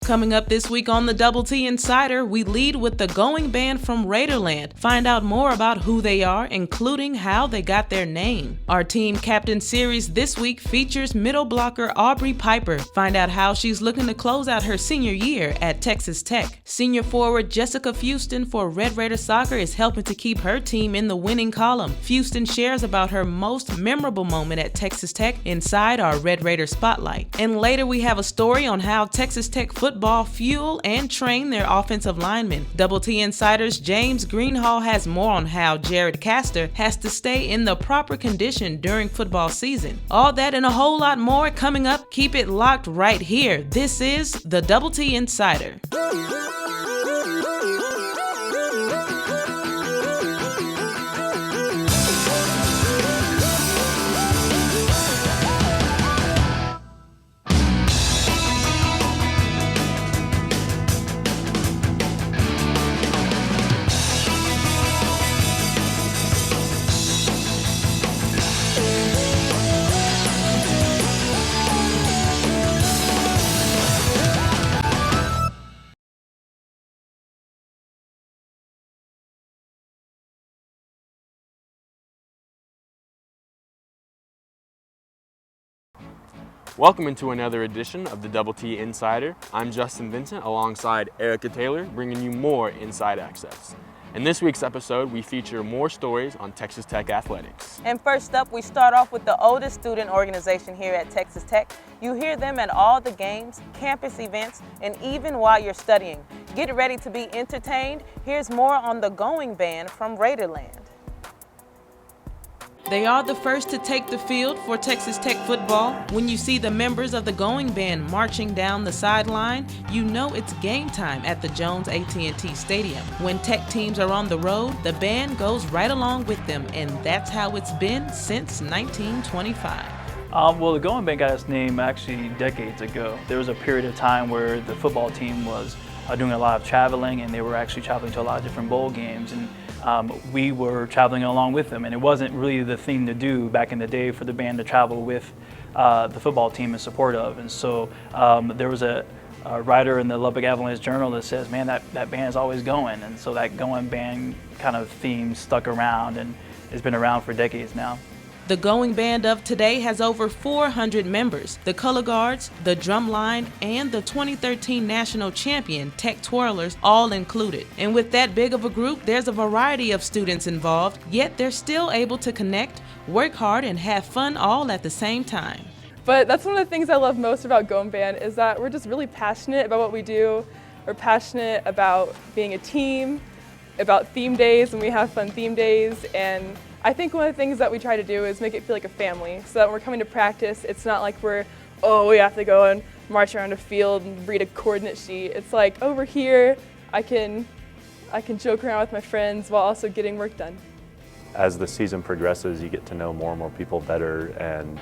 Coming up this week on the Double T Insider, we lead with the Goin Band from Raiderland. Find out more about who they are, including how they got their name. Our Team Captain series this week features middle blocker Aubree Piper. Find out how she's looking to close out her senior year at Texas Tech. Senior forward Jessica Fuston for Red Raider Soccer is helping to keep her team in the winning column. Fuston shares about her most memorable moment at Texas Tech inside our Red Raider Spotlight. And later we have a story on how Texas Tech football fuel and train their offensive linemen. Double T Insider's James Greenhall has more on how Jared Kaster has to stay in the proper condition during football season. All that and a whole lot more coming up. Keep it locked right here. This is the Double T Insider. Welcome into another edition of the Double T Insider. I'm Justin Vincent alongside Erica Taylor, bringing you more inside access. In this week's episode, we feature more stories on Texas Tech athletics. And first up, we start off with the oldest student organization here at Texas Tech. You hear them at all the games, campus events, and even while you're studying. Get ready to be entertained. Here's more on the Goin Band from Raiderland. They are the first to take the field for Texas Tech football. When you see the members of the Goin Band marching down the sideline, you know it's game time at the Jones AT&T Stadium. When Tech teams are on the road, the band goes right along with them, and that's how it's been since 1925. Well, the Goin Band got its name actually decades ago. There was a period of time where the football team was doing a lot of traveling, and they were actually traveling to a lot of different bowl games, and we were traveling along with them, and it wasn't really the thing to do back in the day for the band to travel with the football team in support of. And so there was a writer in the Lubbock Avalanche Journal that says, man, that band's always going. And so that Goin Band kind of theme stuck around and has been around for decades now. The Goin Band of today has over 400 members, the color guards, the drum line, and the 2013 national champion Tech Twirlers all included. And with that big of a group, there's a variety of students involved, yet they're still able to connect, work hard, and have fun all at the same time. But that's one of the things I love most about Goin Band is that we're just really passionate about what we do. We're passionate about being a team, about theme days, and we have fun theme days. And I think one of the things that we try to do is make it feel like a family, so that when we're coming to practice, it's not like we have to go and march around a field and read a coordinate sheet. It's like, over here, I can joke around with my friends while also getting work done. As the season progresses, you get to know more and more people better, and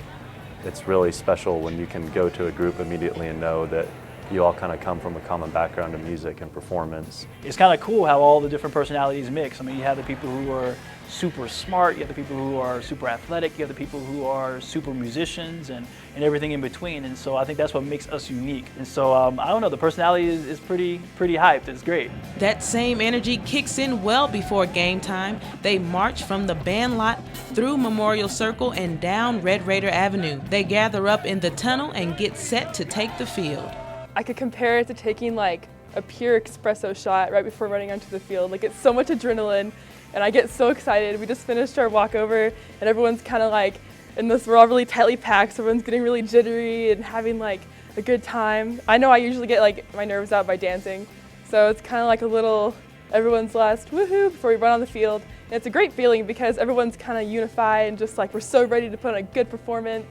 it's really special when you can go to a group immediately and know that you all kind of come from a common background of music and performance. It's kind of cool how all the different personalities mix. I mean, you have the people who are super smart, you have the people who are super athletic, you have the people who are super musicians, and everything in between. And so I think that's what makes us unique. And so I don't know, the personality is pretty hyped. It's great. That same energy kicks in well before game time. They march from the band lot through Memorial Circle and down Red Raider Avenue. They gather up in the tunnel and get set to take the field. I could compare it to taking like a pure espresso shot right before running onto the field. Like, it's so much adrenaline, and I get so excited. We just finished our walkover, and everyone's kind of like in this, we're all really tightly packed, so everyone's getting really jittery and having like a good time. I know I usually get like my nerves out by dancing, so it's kind of like a little everyone's last woohoo before we run on the field. And it's a great feeling because everyone's kind of unified and just like we're so ready to put on a good performance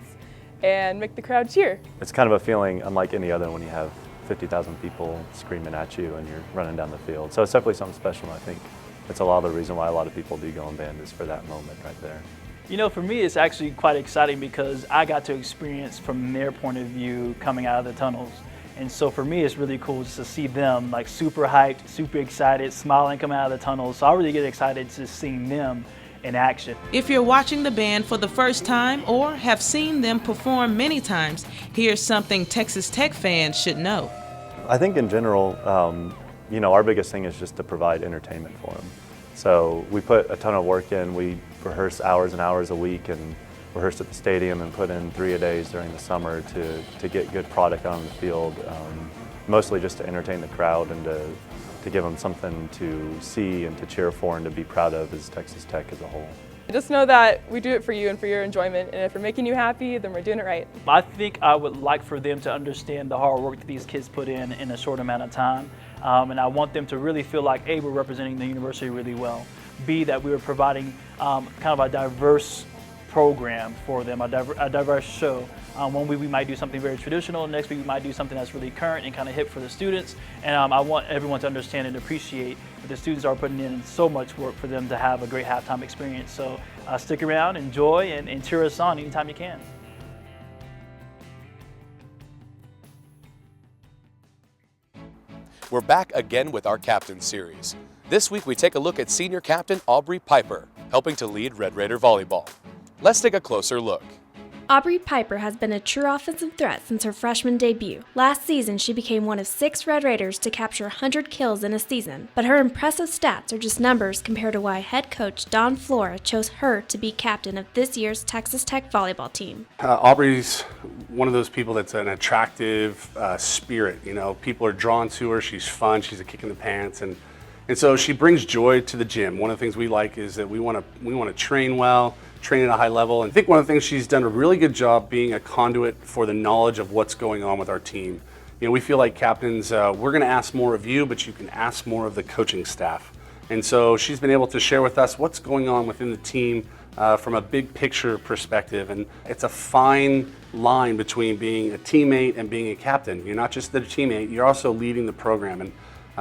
and make the crowd cheer. It's kind of a feeling unlike any other when you have 50,000 people screaming at you and you're running down the field. So it's definitely something special. I think it's a lot of the reason why a lot of people do Goin Band is for that moment right there. You know, for me, it's actually quite exciting because I got to experience from their point of view coming out of the tunnels. And so for me, it's really cool just to see them like super hyped, super excited, smiling coming out of the tunnels. So I really get excited just seeing them in action. If you're watching the band for the first time or have seen them perform many times, here's something Texas Tech fans should know. I think in general, you know, our biggest thing is just to provide entertainment for them. So we put a ton of work in. We rehearse hours and hours a week and rehearse at the stadium and put in 3-a-days during the summer to get good product out on the field, mostly just to entertain the crowd and to give them something to see and to cheer for and to be proud of as Texas Tech as a whole. Just know that we do it for you and for your enjoyment, and if we're making you happy, then we're doing it right. I think I would like for them to understand the hard work that these kids put in a short amount of time. And I want them to really feel like, A, we're representing the university really well. B, that we are providing kind of a diverse program for them, a diverse show. One week we might do something very traditional, next week we might do something that's really current and kind of hip for the students. And I want everyone to understand and appreciate that the students are putting in so much work for them to have a great halftime experience. So stick around, enjoy, and cheer us on anytime you can. We're back again with our Captain Series. This week we take a look at senior captain Aubree Piper, helping to lead Red Raider Volleyball. Let's take a closer look. Aubree Piper has been a true offensive threat since her freshman debut. Last season, she became one of 6 Red Raiders to capture 100 kills in a season, but her impressive stats are just numbers compared to why head coach Don Flora chose her to be captain of this year's Texas Tech volleyball team. Aubree's one of those people that's an attractive spirit. You know, people are drawn to her. She's fun. She's a kick in the pants, and so she brings joy to the gym. One of the things we like is that we want to train well, train at a high level. And I think one of the things she's done a really good job being a conduit for the knowledge of what's going on with our team. You know, we feel like captains, we're going to ask more of you, but you can ask more of the coaching staff. And so she's been able to share with us what's going on within the team from a big picture perspective. And it's a fine line between being a teammate and being a captain. You're not just the teammate, you're also leading the program. And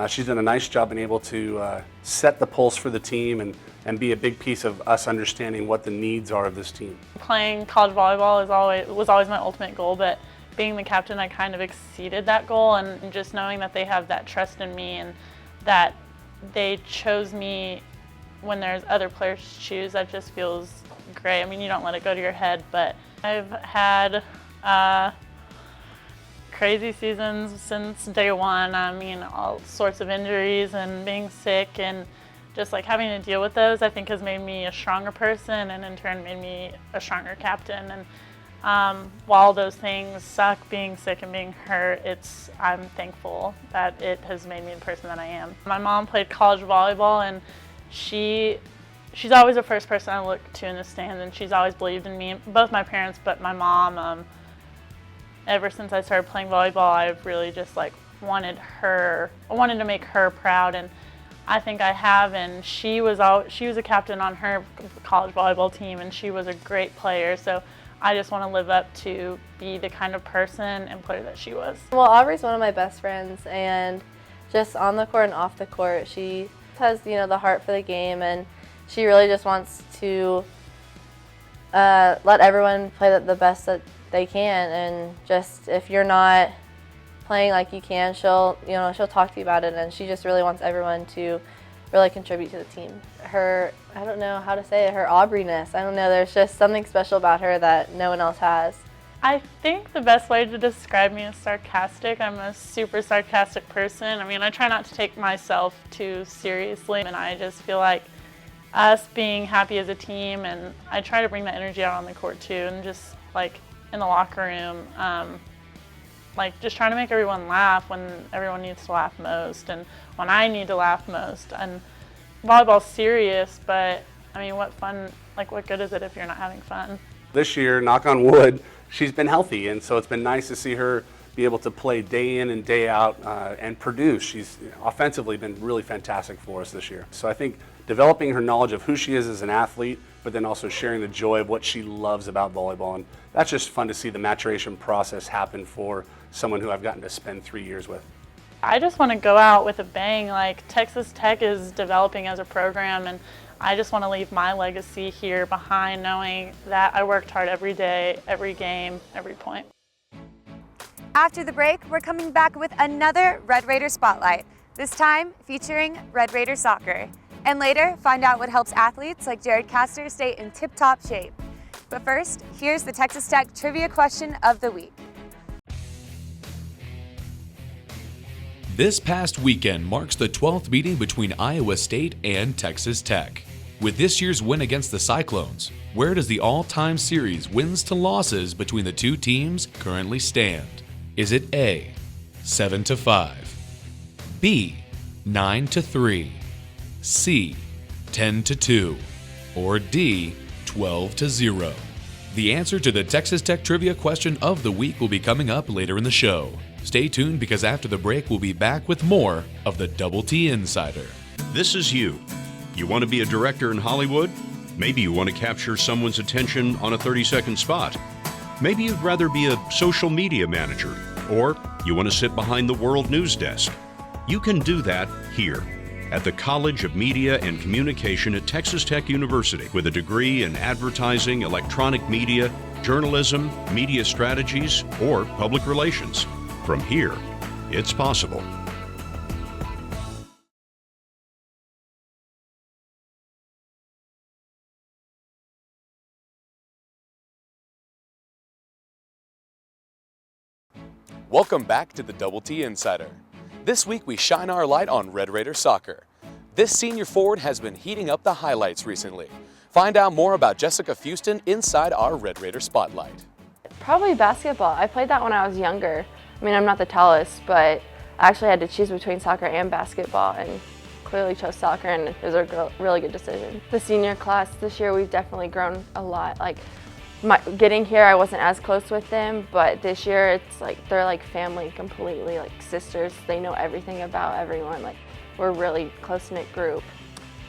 she's done a nice job being able to set the pulse for the team and be a big piece of us understanding what the needs are of this team. Playing college volleyball was always my ultimate goal, but being the captain, I kind of exceeded that goal, and just knowing that they have that trust in me and that they chose me when there's other players to choose, that just feels great. I mean, you don't let it go to your head, but I've had crazy seasons since day one. I mean, all sorts of injuries and being sick, and just like having to deal with those, I think has made me a stronger person, and in turn made me a stronger captain. And while those things suck, being sick and being hurt, I'm thankful that it has made me the person that I am. My mom played college volleyball, and she's always the first person I look to in the stands, and she's always believed in me. Both my parents, but my mom. Ever since I started playing volleyball, I've really just like wanted to make her proud, and I think I have. And she was a captain on her college volleyball team, and she was a great player. So I just want to live up to be the kind of person and player that she was. Well, Aubree's one of my best friends, and just on the court and off the court, she has, you know, the heart for the game, and she really just wants to let everyone play the best that they can. And just if you're not playing like you can, she'll talk to you about it, and she just really wants everyone to really contribute to the team. Her, I don't know how to say it, her Aubree-ness. I don't know, there's just something special about her that no one else has. I think the best way to describe me is sarcastic. I'm a super sarcastic person. I mean, I try not to take myself too seriously, and I just feel like us being happy as a team, and I try to bring that energy out on the court too, and just like in the locker room, like just trying to make everyone laugh when everyone needs to laugh most, and when I need to laugh most. And volleyball's serious, but I mean, what good is it if you're not having fun? This year, knock on wood, she's been healthy, and so it's been nice to see her be able to play day in and day out and produce. She's offensively been really fantastic for us this year. So I think developing her knowledge of who she is as an athlete, but then also sharing the joy of what she loves about volleyball. And that's just fun to see the maturation process happen for someone who I've gotten to spend 3 years with. I just want to go out with a bang. Like, Texas Tech is developing as a program, and I just want to leave my legacy here behind, knowing that I worked hard every day, every game, every point. After the break, we're coming back with another Red Raider Spotlight, this time featuring Red Raider Soccer. And later, find out what helps athletes like Jared Kaster stay in tip-top shape. But first, here's the Texas Tech Trivia Question of the Week. This past weekend marks the 12th meeting between Iowa State and Texas Tech. With this year's win against the Cyclones, where does the all-time series wins to losses between the two teams currently stand? Is it A, 7-5, B, 9-3, C, 10-2, or D, 12-0? The answer to the Texas Tech trivia question of the week will be coming up later in the show. Stay tuned because after the break we'll be back with more of the Double T Insider. This is you. You want to be a director in Hollywood? Maybe you want to capture someone's attention on a 30-second spot. Maybe you'd rather be a social media manager, or you want to sit behind the World News Desk. You can do that here at the College of Media and Communication at Texas Tech University with a degree in advertising, electronic media, journalism, media strategies, or public relations. From here, it's possible. Welcome back to the Double T Insider. This week we shine our light on Red Raider soccer. This senior forward has been heating up the highlights recently. Find out more about Jessica Fuston inside our Red Raider Spotlight. Probably basketball. I played that when I was younger. I mean, I'm not the tallest, but I actually had to choose between soccer and basketball and clearly chose soccer, and it was a really good decision. The senior class this year, we've definitely grown a lot. Like, getting here, I wasn't as close with them, but this year it's like they're like family completely, like sisters. They know everything about everyone. Like, we're a really close-knit group.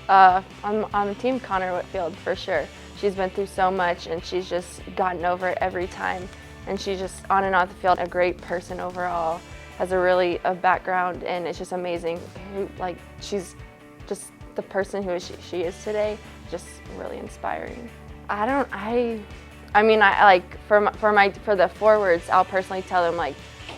On Team Connor Whitfield, for sure. She's been through so much, and she's just gotten over it every time. And she's just, on and off the field, a great person overall. Has a background, and it's just amazing. Like, she's just the person who she is today, just really inspiring. I mean, for the forwards, I'll personally tell them, like,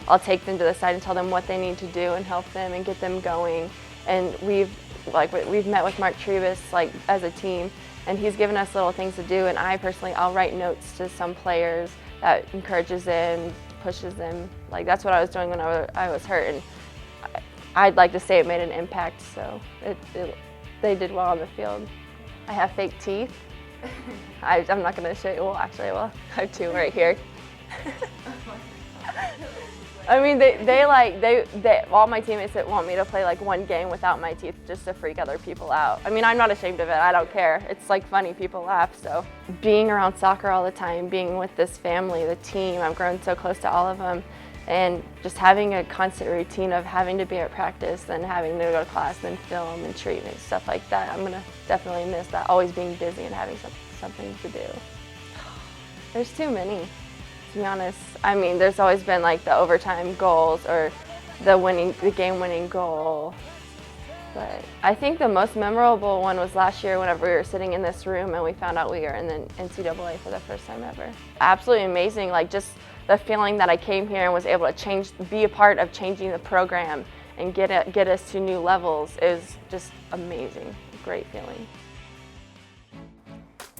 I'll take them to the side and tell them what they need to do and help them and get them going. And we've met with Mark Trebus, like, as a team, and he's given us little things to do. And I'll write notes to some players that encourages them, pushes them. Like, that's what I was doing when I was hurt, and I'd like to say it made an impact. So they did well on the field. I have fake teeth. I'm not going to show you. Well, actually, I will. I have two right here. I mean, all my teammates want me to play like one game without my teeth just to freak other people out. I mean, I'm not ashamed of it. I don't care. It's like funny. People laugh. So being around soccer all the time, being with this family, the team, I've grown so close to all of them, and just having a constant routine of having to be at practice and having to go to class and film and treatment, stuff like that. I'm going to definitely miss that, always being busy and having something to do. There's too many, to be honest. I mean, there's always been like the overtime goals or the game-winning goal. But I think the most memorable one was last year whenever we were sitting in this room and we found out we were in the NCAA for the first time ever. Absolutely amazing, like just the feeling that I came here and was able to be a part of changing the program and get us to new levels is just amazing, great feeling.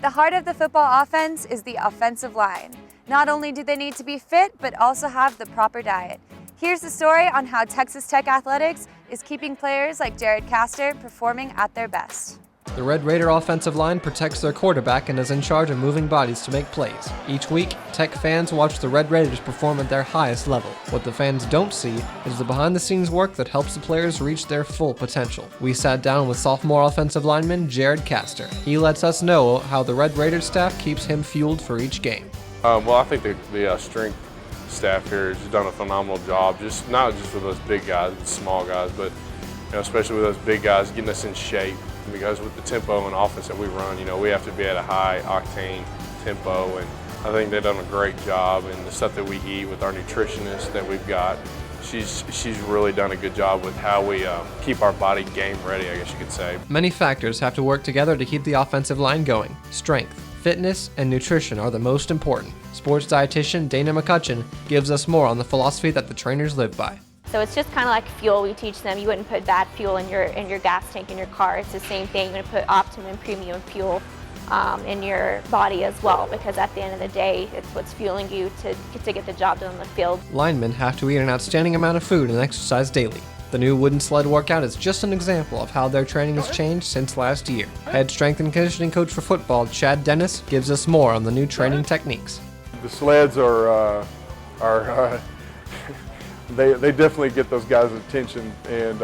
The heart of the football offense is the offensive line. Not only do they need to be fit, but also have the proper diet. Here's the story on how Texas Tech Athletics is keeping players like Jared Kaster performing at their best. The Red Raider offensive line protects their quarterback and is in charge of moving bodies to make plays. Each week, Tech fans watch the Red Raiders perform at their highest level. What the fans don't see is the behind-the-scenes work that helps the players reach their full potential. We sat down with sophomore offensive lineman Jared Kaster. He lets us know how the Red Raider staff keeps him fueled for each game. Well, I think the strength staff here has done a phenomenal job, not just with those big guys, the small guys, but especially with those big guys, getting us in shape. Because with the tempo and offense that we run, we have to be at a high octane tempo, and I think they've done a great job. And the stuff that we eat with our nutritionist that we've got, she's really done a good job with how we keep our body game ready, I guess you could say. Many factors have to work together to keep the offensive line going. Strength, fitness, and nutrition are the most important. Sports dietitian Dana McCutcheon gives us more on the philosophy that the trainers live by. So it's just kind of like fuel. We teach them you wouldn't put bad fuel in your gas tank in your car. It's the same thing. You're going to put optimum premium fuel in your body as well, because at the end of the day, it's what's fueling you to get the job done on the field. Linemen have to eat an outstanding amount of food and exercise daily. The new wooden sled workout is just an example of how their training has changed since last year. Head strength and conditioning coach for football, Chad Dennis, gives us more on the new training techniques. The sleds are they definitely get those guys' attention, and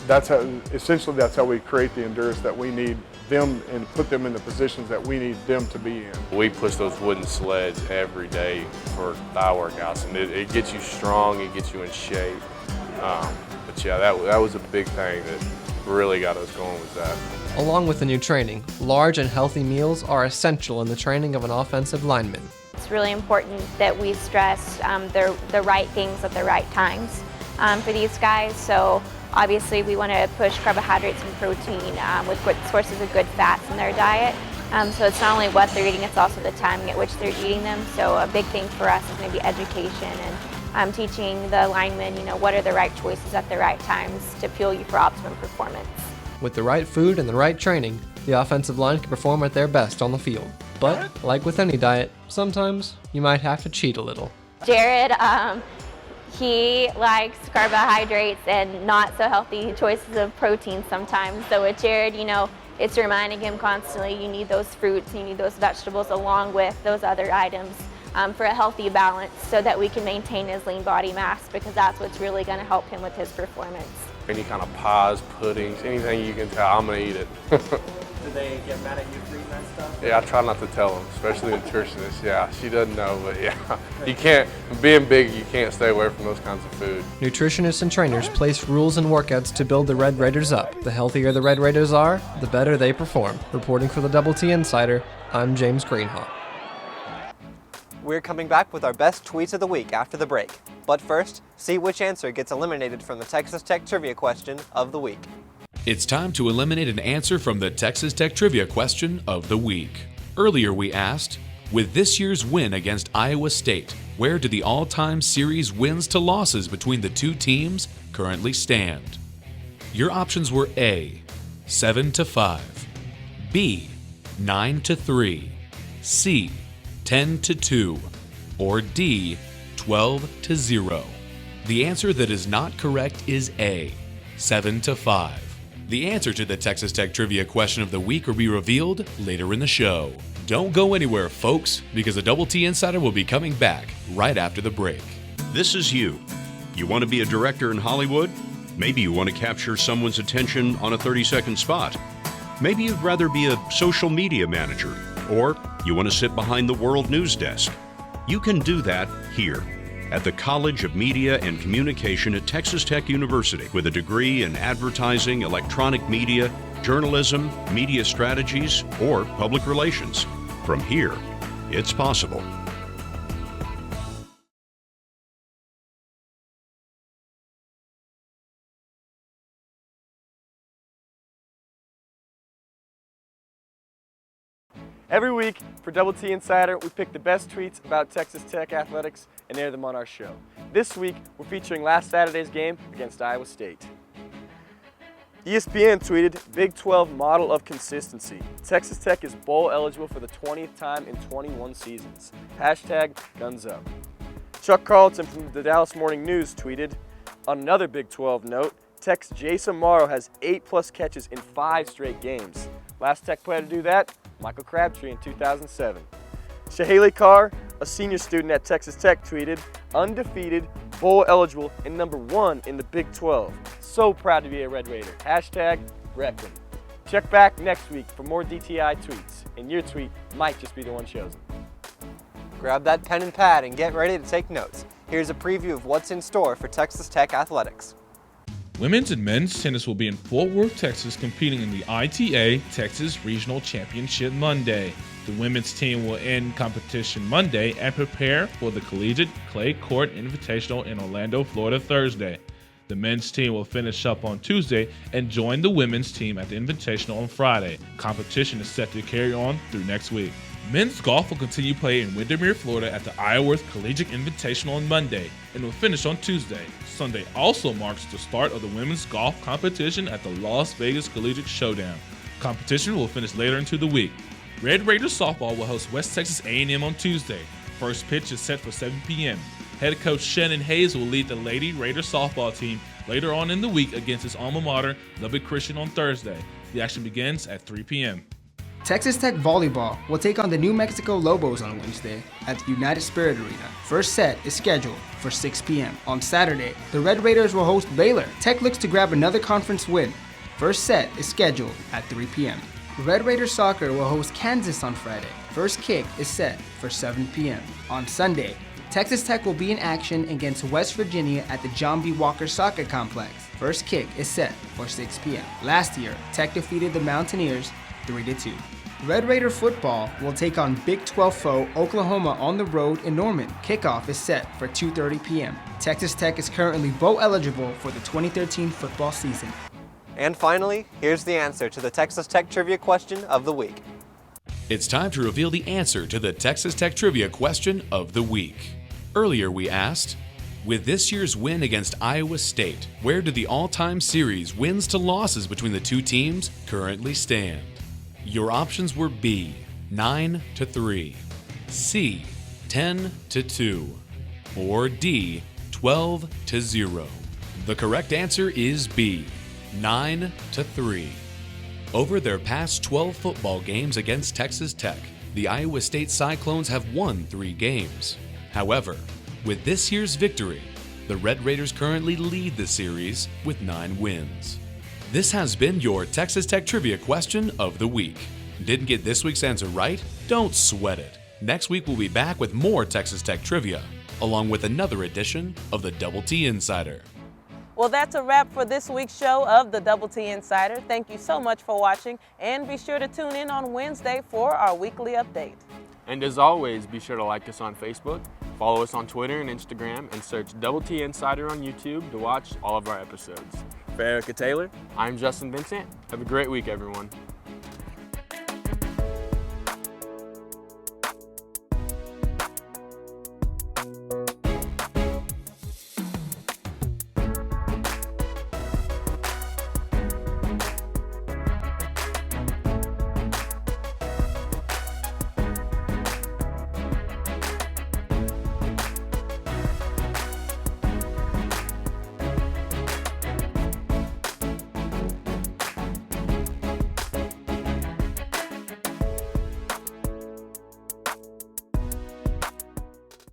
that's how we create the endurance that we need them and put them in the positions that we need them to be in. We push those wooden sleds every day for thigh workouts, and it gets you strong, it gets you in shape. But yeah, that was a big thing that really got us going with that. Along with the new training, large and healthy meals are essential in the training of an offensive lineman. It's really important that we stress the right things at the right times for these guys. So obviously we want to push carbohydrates and protein with good sources of good fats in their diet. So it's not only what they're eating, it's also the timing at which they're eating them. So a big thing for us is maybe education and teaching the linemen, what are the right choices at the right times to fuel you for optimum performance. With the right food and the right training, the offensive line can perform at their best on the field. But, like with any diet, sometimes you might have to cheat a little. Jared, he likes carbohydrates and not so healthy choices of protein sometimes. So with Jared, it's reminding him constantly you need those fruits, you need those vegetables along with those other items for a healthy balance so that we can maintain his lean body mass, because that's what's really going to help him with his performance. Any kind of pies, puddings, anything you can tell, I'm going to eat it. Do they get mad at you for eating that stuff? Yeah, I try not to tell them, especially the nutritionist. Yeah, she doesn't know, but yeah, you can't, being big, you can't stay away from those kinds of food. Nutritionists and trainers place rules and workouts to build the Red Raiders up. The healthier the Red Raiders are, the better they perform. Reporting for the Double T Insider, I'm James Greenhaw. We're coming back with our best tweets of the week after the break. But first, see which answer gets eliminated from the Texas Tech Trivia question of the week. It's time to eliminate an answer from the Texas Tech Trivia question of the week. Earlier we asked, with this year's win against Iowa State, where do the all-time series wins to losses between the two teams currently stand? Your options were A, 7-5, B, 9-3, C, 10-2, or D, 12-0. The answer that is not correct is A, 7-5. The answer to the Texas Tech Trivia question of the week will be revealed later in the show. Don't go anywhere, folks, because the Double T Insider will be coming back right after the break. This is you. You want to be a director in Hollywood? Maybe you want to capture someone's attention on a 30-second spot. Maybe you'd rather be a social media manager, or you want to sit behind the World News desk. You can do that here at the College of Media and Communication at Texas Tech University with a degree in advertising, electronic media, journalism, media strategies, or public relations. From here, it's possible. Every week for Double T Insider, we pick the best tweets about Texas Tech athletics and air them on our show. This week, we're featuring last Saturday's game against Iowa State. ESPN tweeted, Big 12 model of consistency. Texas Tech is bowl eligible for the 20th time in 21 seasons. Hashtag guns up. Chuck Carlton from the Dallas Morning News tweeted, on another Big 12 note, Tech's Jason Morrow has 8+ catches in 5 straight games. Last Tech player to do that, Michael Crabtree in 2007. Shahaley Carr, a senior student at Texas Tech, tweeted, undefeated, bowl eligible, and #1 in the Big 12. So proud to be a Red Raider. Hashtag Reckon. Check back next week for more DTI tweets, and your tweet might just be the one chosen. Grab that pen and pad and get ready to take notes. Here's a preview of what's in store for Texas Tech athletics. Women's and men's tennis will be in Fort Worth, Texas, competing in the ITA Texas Regional Championship Monday. The women's team will end competition Monday and prepare for the Collegiate Clay Court Invitational in Orlando, Florida, Thursday. The men's team will finish up on Tuesday and join the women's team at the Invitational on Friday. Competition is set to carry on through next week. Men's golf will continue play in Windermere, Florida at the Iowa Collegiate Invitational on Monday and will finish on Tuesday. Sunday also marks the start of the women's golf competition at the Las Vegas Collegiate Showdown. Competition will finish later into the week. Red Raider softball will host West Texas A&M on Tuesday. First pitch is set for 7 p.m. Head coach Shannon Hayes will lead the Lady Raider softball team later on in the week against his alma mater, Lubbock Christian, on Thursday. The action begins at 3 p.m. Texas Tech Volleyball will take on the New Mexico Lobos on Wednesday at the United Spirit Arena. First set is scheduled for 6 p.m. On Saturday, the Red Raiders will host Baylor. Tech looks to grab another conference win. First set is scheduled at 3 p.m. Red Raider Soccer will host Kansas on Friday. First kick is set for 7 p.m. On Sunday, Texas Tech will be in action against West Virginia at the John B. Walker Soccer Complex. First kick is set for 6 p.m. Last year, Tech defeated the Mountaineers 3-2. Red Raider football will take on Big 12 foe Oklahoma on the road in Norman. Kickoff is set for 2:30 p.m. Texas Tech is currently bowl eligible for the 2013 football season. And finally, here's the answer to the Texas Tech Trivia question of the week. It's time to reveal the answer to the Texas Tech Trivia question of the week. Earlier we asked, with this year's win against Iowa State, where do the all-time series wins to losses between the two teams currently stand? Your options were B, 9-3, C, 10-2, or D, 12-0. The correct answer is B, 9-3. Over their past 12 football games against Texas Tech, the Iowa State Cyclones have won 3 games. However, with this year's victory, the Red Raiders currently lead the series with 9 wins. This has been your Texas Tech Trivia question of the week. Didn't get this week's answer right? Don't sweat it. Next week we'll be back with more Texas Tech trivia, along with another edition of the Double T Insider. Well, that's a wrap for this week's show of the Double T Insider. Thank you so much for watching, and be sure to tune in on Wednesday for our weekly update. And as always, be sure to like us on Facebook, follow us on Twitter and Instagram, and search Double T Insider on YouTube to watch all of our episodes. For Erica Taylor, I'm Justin Vincent. Have a great week, everyone.